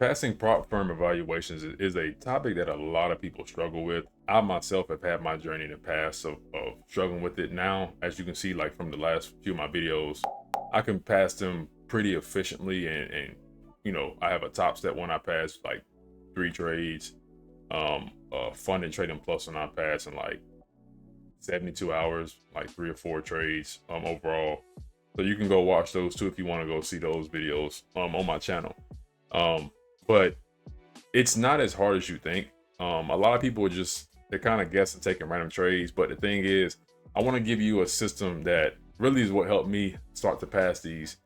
passing prop firm evaluations is a topic that a lot of people struggle with. I myself have had my journey in the past of struggling with it. Now, as you can see, like from the last few of my videos, I can pass them pretty efficiently, and I have a top step one I passed like 3 trades, fund and trading plus one I passed in like 72 hours, like 3 or 4 trades overall. So you can go watch those too if you want to go see those videos on my channel. Um, but it's not as hard as you think. A lot of people they kind of guess and taking random trades, but the thing is, I want to give you a system that really is what helped me start to pass these,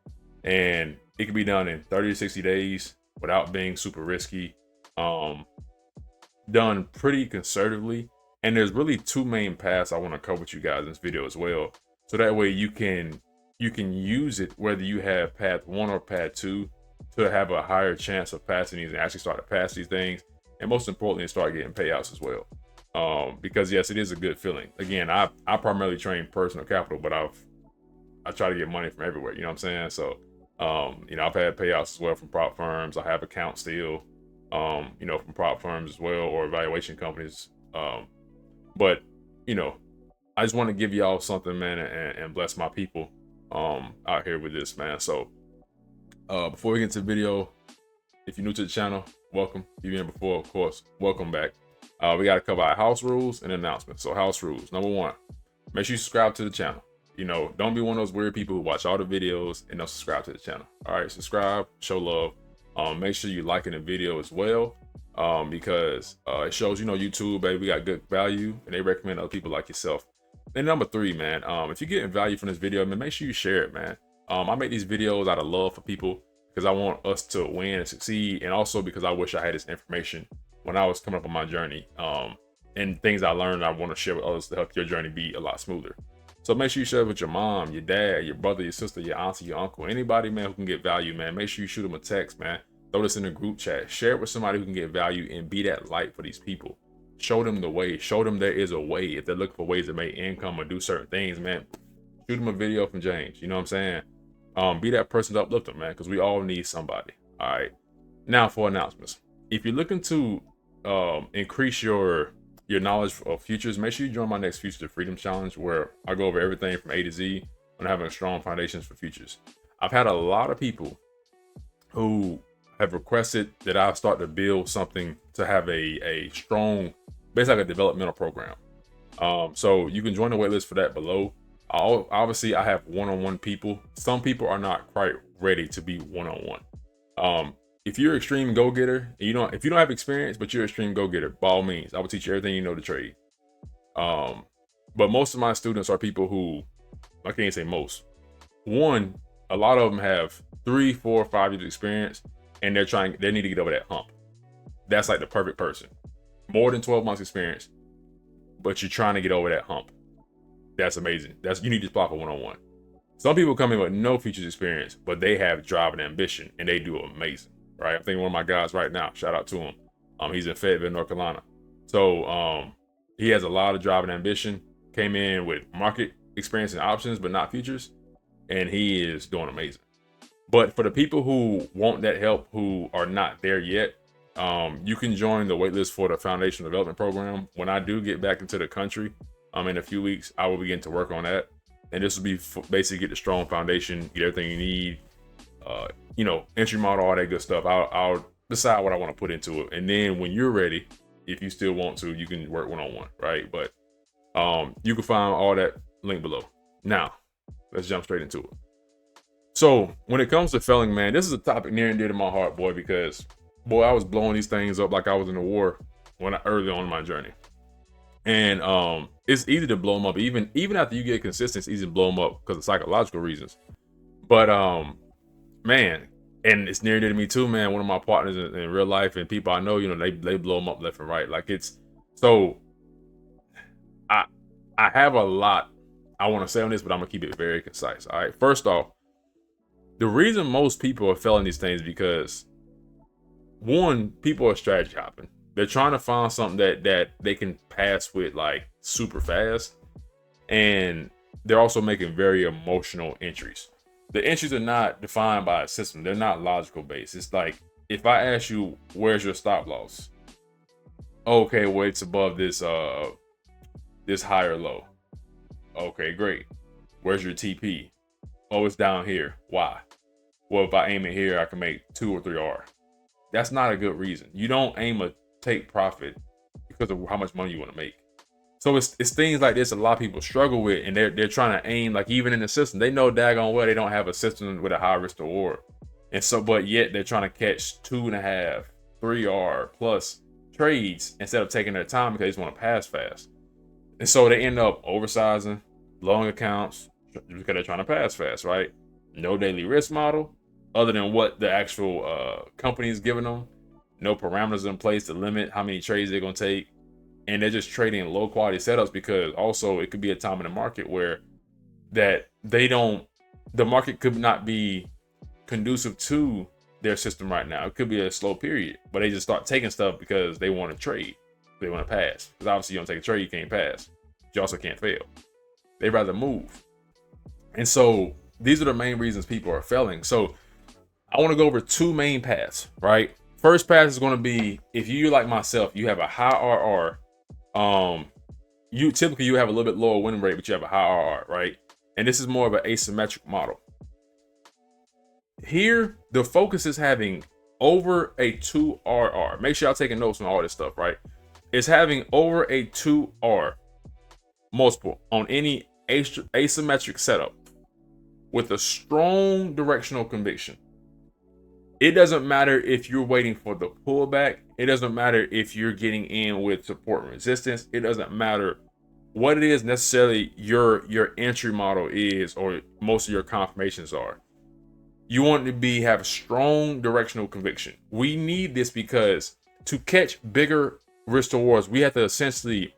and it can be done in 30 to 60 days without being super risky. Done pretty conservatively, and there's really two main paths I want to cover with you guys in this video as well, so that way you can use it whether you have path 1 or path 2 to have a higher chance of passing these and actually start to pass these things, and most importantly start getting payouts as well. Because yes, it is a good feeling. Again, I primarily train personal capital, but I try to get money from everywhere, you know what I'm saying? So I've had payouts as well from prop firms. I have accounts still from prop firms as well, or evaluation companies. But I just want to give y'all something, man, and bless my people out here with this, man. So before we get into the video, if you're new to the channel, welcome. If you've been here before, of course, welcome back. We got to cover our house rules and announcements. So house rules, number 1, make sure you subscribe to the channel. Don't be one of those weird people who watch all the videos and don't subscribe to the channel. All right, subscribe, show love. Make sure you liking the video as well, because it shows YouTube, baby, we got good value, and they recommend other people like yourself. And number 3, man, if you're getting value from this video, man, make sure you share it, man. I make these videos out of love for people because I want us to win and succeed, and also because I wish I had this information when I was coming up on my journey, and things I learned I want to share with others to help your journey be a lot smoother. So make sure you share it with your mom, your dad, your brother, your sister, your auntie, your uncle, anybody, man, who can get value, man. Make sure you shoot them a text, man. Throw this in a group chat. Share it with somebody who can get value and be that light for these people. Show them the way. Show them there is a way. If they're looking for ways to make income or do certain things, man, shoot them a video from James. You know what I'm saying? Be that person to uplift them, man, because we all need somebody. All right. Now for announcements. If you're looking to increase your knowledge of futures, make sure you join my next Future to Freedom Challenge, where I go over everything from A to Z on having strong foundations for futures. I've had a lot of people who have requested that I start to build something to have a strong, basically like a developmental program. So you can join the waitlist for that below. Obviously, I have one-on-one people. Some people are not quite ready to be one-on-one. If you're an extreme go-getter, if you don't have experience, but you're an extreme go-getter, by all means, I will teach you everything you know to trade. But most of my students are people who, I can't say most. One, a lot of them have 3, 4, 5 years experience, and they need to get over that hump. That's like the perfect person. More than 12 months experience, but you're trying to get over that hump. That's amazing. You need to apply for one-on-one. Some people come in with no futures experience, but they have drive and ambition, and they do amazing. Right? I'm thinking one of my guys right now. Shout out to him. He's in Fayetteville, North Carolina. So he has a lot of drive and ambition. Came in with market experience and options, but not futures, and he is doing amazing. But for the people who want that help, who are not there yet, you can join the waitlist for the Foundation Development Program. When I do get back into the country, in a few weeks, I will begin to work on that, and this will be basically get the strong foundation, get everything you need. Entry model, all that good stuff. I'll decide what I want to put into it, and then when you're ready, if you still want to, you can work one-on-one, right? But you can find all that link below. Now, let's jump straight into it. So when it comes to felling, man, this is a topic near and dear to my heart, boy, because I was blowing these things up like I was in a war early on in my journey, and it's easy to blow them up. Even after you get consistent, it's easy to blow them up because of psychological reasons. But man, and it's near and dear to me too, man. One of my partners in real life and people I know, they blow them up left and right. Like I have a lot I want to say on this, but I'm gonna keep it very concise. All right. First off, the reason most people are failing these things is because, one, people are strategy hopping. They're trying to find something that they can pass with like super fast, and they're also making very emotional entries. The entries are not defined by a system. They're not logical based. It's like if I ask you, where's your stop loss? Okay, well, it's above this this higher low. Okay, great. Where's your TP? Oh, it's down here. Why? Well, if I aim it here, I can make 2 or 3R. That's not a good reason. You don't aim a take profit because of how much money you want to make. So it's things like this a lot of people struggle with, and they're trying to aim, like, even in the system. They know daggone well they don't have a system with a high risk reward. And so, but yet they're trying to catch 2.5, 3R plus trades instead of taking their time because they just want to pass fast. And so they end up oversizing long accounts because they're trying to pass fast, right? No daily risk model other than what the actual company is giving them. No parameters in place to limit how many trades they're going to take. And they're just trading low quality setups because also it could be a time in the market where the market could not be conducive to their system right now. It could be a slow period, but they just start taking stuff because they want to trade. They want to pass. Because obviously you don't take a trade, you can't pass. You also can't fail. They rather move. And so these are the main reasons people are failing. So I want to go over 2 main paths, right? First path is going to be, if you, like myself, you have a high RR, you typically have a little bit lower win rate, but you have a high RR, right? And this is more of an asymmetric model. Here, the focus is having over a 2RR. Make sure y'all taking notes on all this stuff, right? It's having over a 2R multiple on any asymmetric setup with a strong directional conviction. It doesn't matter if you're waiting for the pullback. It doesn't matter if you're getting in with support and resistance. It doesn't matter what it is necessarily your entry model is, or most of your confirmations are. You want to have strong directional conviction. We need this because to catch bigger risk rewards, we have to essentially,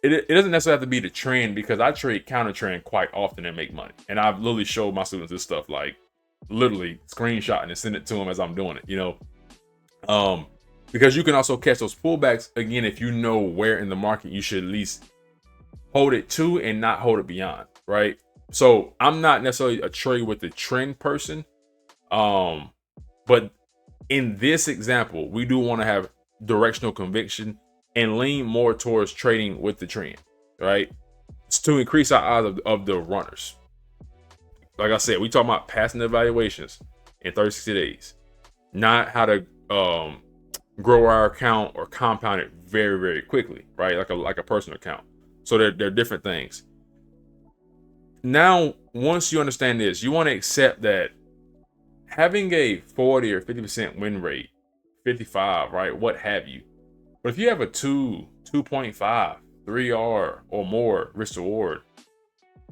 it doesn't necessarily have to be the trend, because I trade counter trend quite often and make money. And I've literally showed my students this stuff, like literally screenshot and send it to them as I'm doing it, you know? Because you can also catch those pullbacks again if you know where in the market you should at least hold it to and not hold it beyond, right? So I'm not necessarily a trade with the trend person, but in this example, we do want to have directional conviction and lean more towards trading with the trend, right? It's to increase our odds of the runners. Like I said, we talking about passing evaluations in 30, 60 days, not how to grow our account or compound it very, very quickly, right? Like a personal account. So they're different things. Now, once you understand this, you want to accept that having a 40 or 50% win rate, 55, right? What have you. But if you have a 2.5, 3R or more risk reward,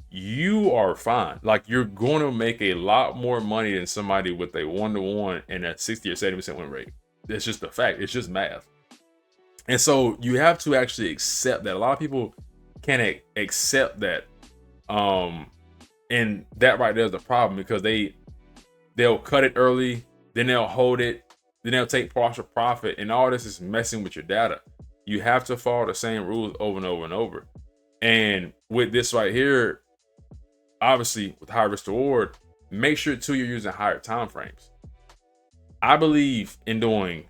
you are fine. Like, you're going to make a lot more money than somebody with a 1-to-1 and a 60 or 70% win rate. It's just a fact. It's just math. And so you have to actually accept that. A lot of people can't accept that. And that right there is the problem, because they'll cut it early, then they'll hold it, then they'll take partial profit, and all this is messing with your data. You have to follow the same rules over and over and over. And with this right here, obviously with high risk reward, make sure too you're using higher time frames. I believe in doing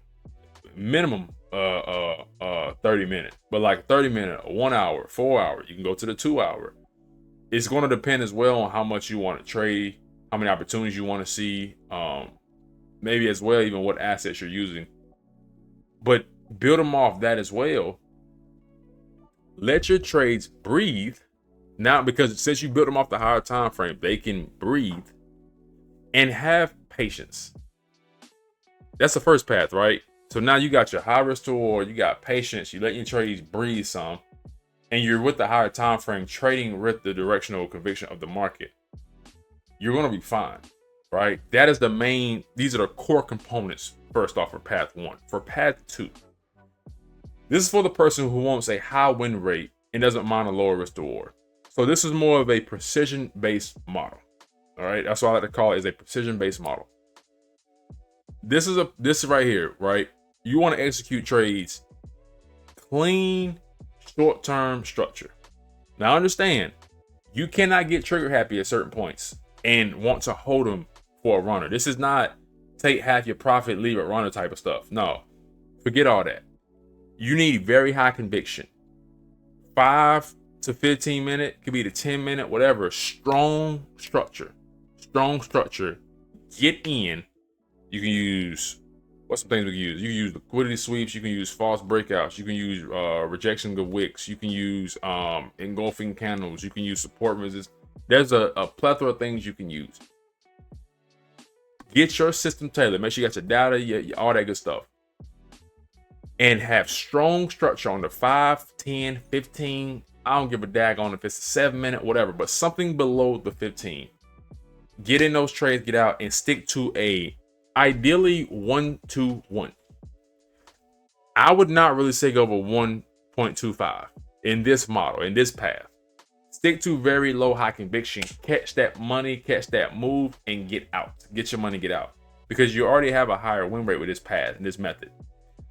minimum 30 minutes, but like 30 minute, 1 hour, 4 hour, you can go to the 2 hour. It's going to depend as well on how much you want to trade, how many opportunities you want to see, maybe as well even what assets you're using. But build them off that as well. Let your trades breathe. Now, because since you built them off the higher time frame, they can breathe, and have patience. That's the first path, right? So now you got your high risk reward, you got patience, you let your trades breathe some, and you're with the higher time frame trading with the directional conviction of the market. You're going to be fine, right? That is the main, these are the core components first off for path 1. For path 2, this is for the person who wants a high win rate and doesn't mind a lower risk reward. So this is more of a precision-based model. All right, that's what I like to call it, is a precision-based model. This is right here, right? You want to execute trades clean, short-term structure. Now understand, you cannot get trigger happy at certain points and want to hold them for a runner. This is not take half your profit, leave it runner type of stuff. No, forget all that. You need very high conviction. 5 to 15 minute, could be the 10-minute, whatever. Strong structure. Get in. You can use, what's some things we can use? You can use liquidity sweeps. You can use false breakouts. You can use rejection of wicks. You can use engulfing candles. You can use support resistance. There's a plethora of things you can use. Get your system tailored. Make sure you got your data, all that good stuff. And have strong structure on the 5, 10, 15. I don't give a daggone if it's a 7-minute, whatever, but something below the 15. Get in those trades, get out, and stick to a ideally 1-2-1. I would not really say go over 1.25 in this model, in this path. Stick to very low high conviction. Catch that money, catch that move, and get out. Get your money, get out. Because you already have a higher win rate with this path and this method.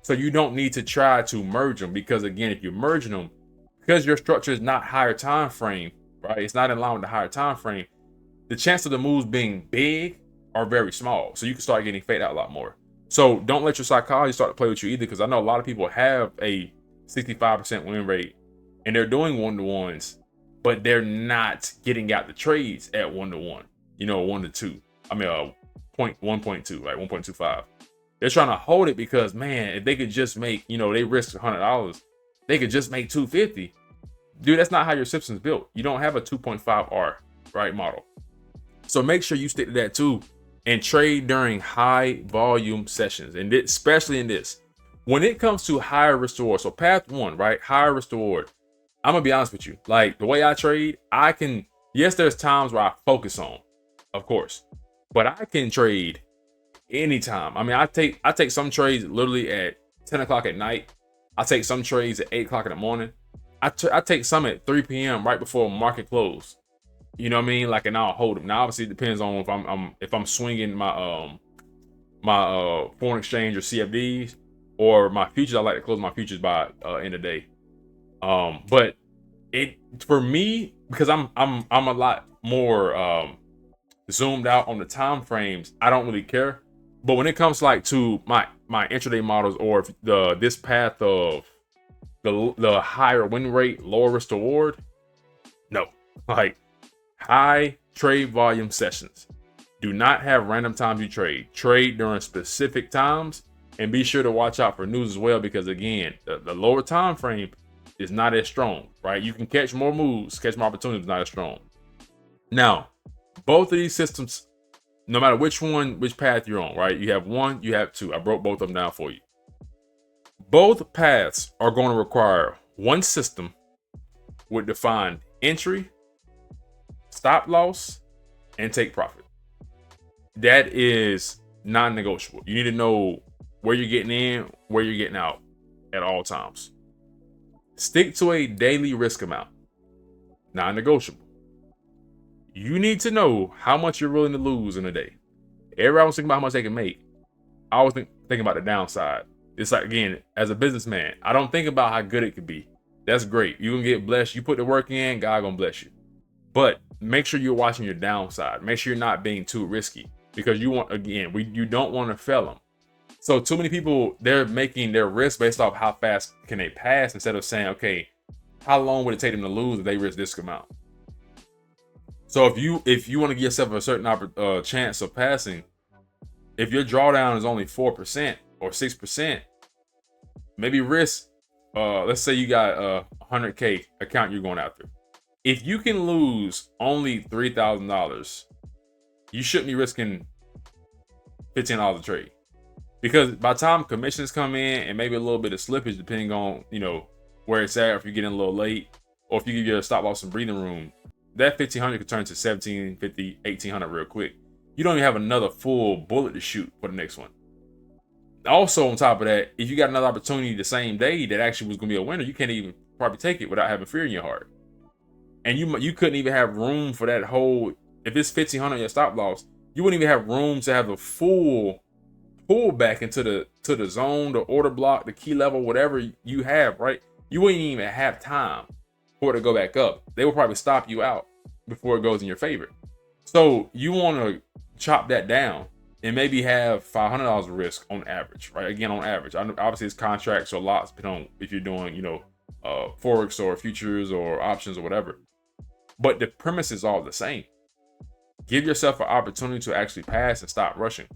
So you don't need to try to merge them, because again, if you're merging them, because your structure is not higher time frame, right? It's not in line with the higher time frame. The chance of the moves being big are very small. So you can start getting faded out a lot more. So don't let your psychology start to play with you either, because I know a lot of people have a 65% win rate and they're doing 1-to-1s, but they're not getting out the trades at 1-to-1, 1-to-2. I mean, 1.2, like 1.25. They're trying to hold it because, man, if they could just make, they risk $100, they could just make $250. Dude, that's not how your system's built. You don't have a 2.5R, right, model. So make sure you stick to that too, and trade during high volume sessions. And especially in this, when it comes to higher risk reward. So path 1, right? Higher risk reward. I'm gonna be honest with you. Like the way I trade, yes, there's times where I focus on, of course, but I can trade anytime. I mean, I take some trades literally at 10 o'clock at night. I take some trades at 8 o'clock in the morning. I take some at 3 p.m. right before market close. You know what I mean? Like, and I'll hold them. Now, obviously, it depends on if I'm swinging my foreign exchange or CFDs or my futures. I like to close my futures by end of day. But it, for me, because I'm a lot more zoomed out on the time frames, I don't really care. But when it comes to my intraday models, or this path of the higher win rate, lower risk reward, no. Like, high trade volume sessions. Do not have random times you trade. Trade during specific times, and be sure to watch out for news as well, because again, the lower time frame is not as strong, right? You can catch more moves, catch more opportunities, not as strong. Now, both of these systems, no matter which path you're on, right? You have 1, you have 2. I broke both of them down for you. Both paths are going to require one system with defined entry, stop loss, and take profit. That is non-negotiable. You need to know where you're getting in, where you're getting out at all times. Stick to a daily risk amount, non-negotiable. You need to know how much you're willing to lose in a day. Everybody was thinking about how much they can make. I always thinking about the downside. It's like, again, as a businessman, I don't think about how good it could be. That's great. You're going to get blessed. You put the work in, God going to bless you. But make sure you're watching your downside. Make sure you're not being too risky, because you don't want to fail them. So too many people, they're making their risk based off how fast can they pass, instead of saying, okay, how long would it take them to lose if they risk this amount? So if you want to give yourself a certain chance of passing, if your drawdown is only 4% or 6%, maybe risk, let's say you got a 100K account you're going after. If you can lose only $3,000, you shouldn't be risking $15 a trade. Because by the time commissions come in and maybe a little bit of slippage, depending on, where it's at, or if you're getting a little late, or if you give your stop loss some breathing room, that 1,500 could turn to 1,750, 1,800 real quick. You don't even have another full bullet to shoot for the next one. Also, on top of that, if you got another opportunity the same day that actually was going to be a winner, you can't even probably take it without having fear in your heart. And you couldn't even have room for that whole, if it's 1,500 your stop loss, you wouldn't even have room to have the full pull back into the zone, the order block, the key level, whatever you have, right? You wouldn't even have time for it to go back up. They will probably stop you out before it goes in your favor. So you want to chop that down and maybe have $500 risk on average, right? Again, on average. Obviously, it's contracts or lots, depending on if you're doing, forex or futures or options or whatever. But the premise is all the same. Give yourself an opportunity to actually pass and stop rushing.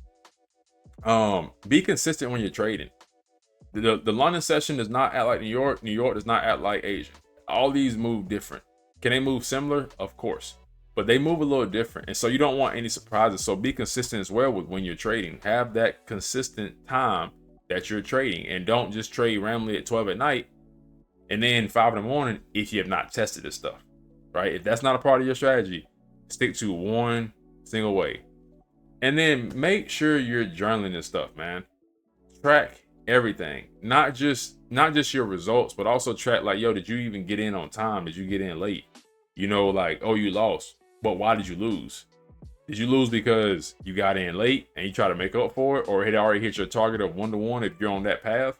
Be consistent when you're trading. The London session does not act like New York. New York does not act like Asia. All these move different. Can they move similar? Of course. But they move a little different. And so you don't want any surprises. So be consistent as well with when you're trading. Have that consistent time that you're trading. And don't just trade randomly at 12 at night and then 5 in the morning if you have not tested this stuff. Right? If that's not a part of your strategy, stick to one single way. And then make sure you're journaling this stuff, man. Track everything. Not just your results, but also track like, yo, did you even get in on time? Did you get in late? Like, oh, you lost. But why did you lose? Did you lose because you got in late and you try to make up for it, or it already hit your target of 1-to-1 if you're on that path?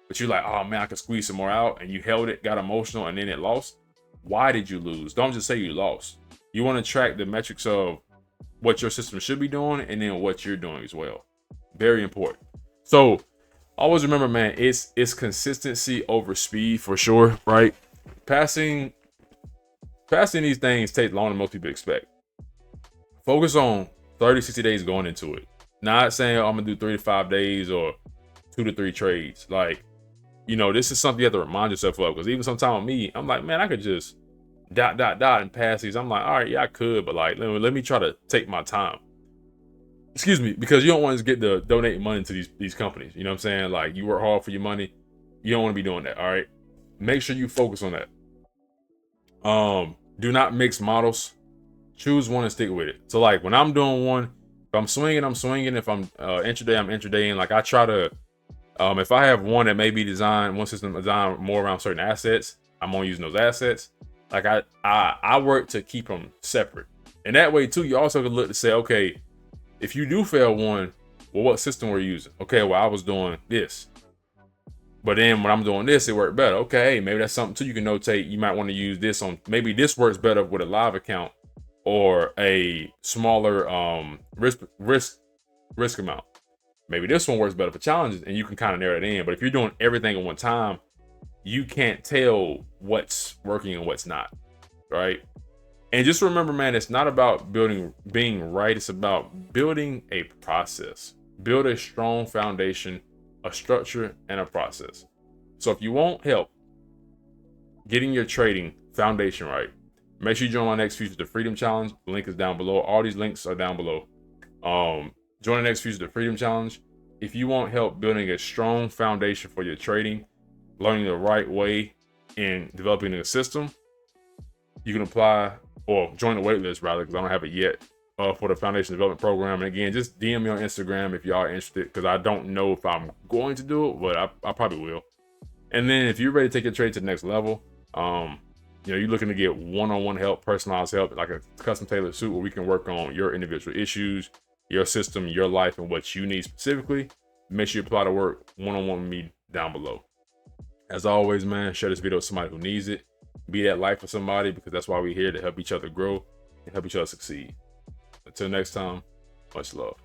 But you're like, oh man, I could squeeze some more out, and you held it, got emotional, and then it lost. Why did you lose? Don't just say you lost. You want to track the metrics of what your system should be doing and then what you're doing as well. Very important. So always remember, man, it's consistency over speed for sure, right? Passing these things takes longer than most people expect. Focus on 30, 60 days going into it. Not saying, oh, I'm gonna do 3 to 5 days or 2 to 3 trades. Like, this is something you have to remind yourself of, because even sometimes with me, I'm like, man, I could just ... and pass these. I'm like, all right, yeah, I could, but like, let me try to take my time. Excuse me, because you don't want to get to donate money to these companies. You know what I'm saying? Like, you work hard for your money. You don't want to be doing that. All right. Make sure you focus on that. Do not mix models. Choose one and stick with it. So like when I'm doing one, if I'm swinging, I'm swinging. If I'm intraday, I'm intradaying. Like I try to, if I have one that may be designed, one system designed more around certain assets, I'm only using those assets. Like I work to keep them separate. And that way too, you also can look to say, okay, if you do fail one, well, what system were you using? Okay, well, I was doing this. But then when I'm doing this, it worked better. Okay, hey, maybe that's something too you can notate. You might want to use this on, maybe this works better with a live account or a smaller risk amount. Maybe this one works better for challenges, and you can kind of narrow it in. But if you're doing everything at one time, you can't tell what's working and what's not, right? And just remember, man, it's not about being right. It's about building a process. Build a strong foundation, a structure, and a process. So if you want help getting your trading foundation right, make sure you join my next Future to Freedom Challenge. The link is down below. All these links are down below. Join the next Future to Freedom Challenge. If you want help building a strong foundation for your trading, learning the right way, and developing a system, you can apply or join the waitlist rather, because I don't have it yet, for the Foundation Development Program. And again, just DM me on Instagram if y'all are interested, because I don't know if I'm going to do it, but I probably will. And then if you're ready to take your trade to the next level, you're looking to get one-on-one help, personalized help, like a custom tailored suit where we can work on your individual issues, your system, your life, and what you need specifically, make sure you apply to work one-on-one with me down below. As always, man, share this video with somebody who needs it. Be that light for somebody, because that's why we're here, to help each other grow and help each other succeed. Until next time, much love.